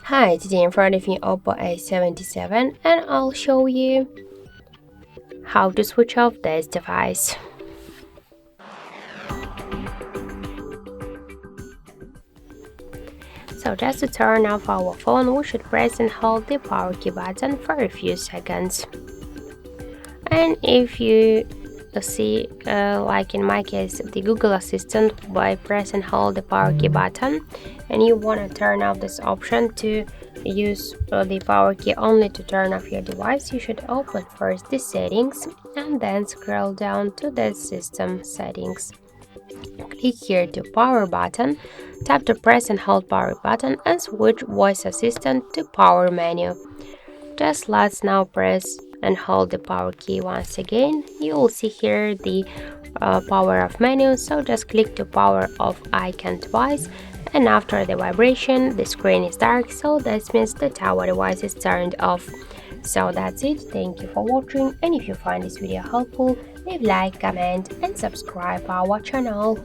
Hi, today in front of me Oppo A77 and I'll show you how to switch off this device. So just to turn off our phone, we should press and hold the power key button for a few seconds. And if you see, like in my case, the Google Assistant, by press and hold the power key button, and you want to turn off this option to use the power key only to turn off your device, you should open first the settings and then scroll down to the system settings. Click here to power button, tap the press and hold power button and switch voice assistant to power menu. Just let's now press and hold the power key once again. You will see here the power off menu, so just click to power off icon twice, and after the vibration the screen is dark, so that means that our device is turned off. So that's it. Thank you for watching, and if you find this video helpful, leave like, comment and subscribe our channel.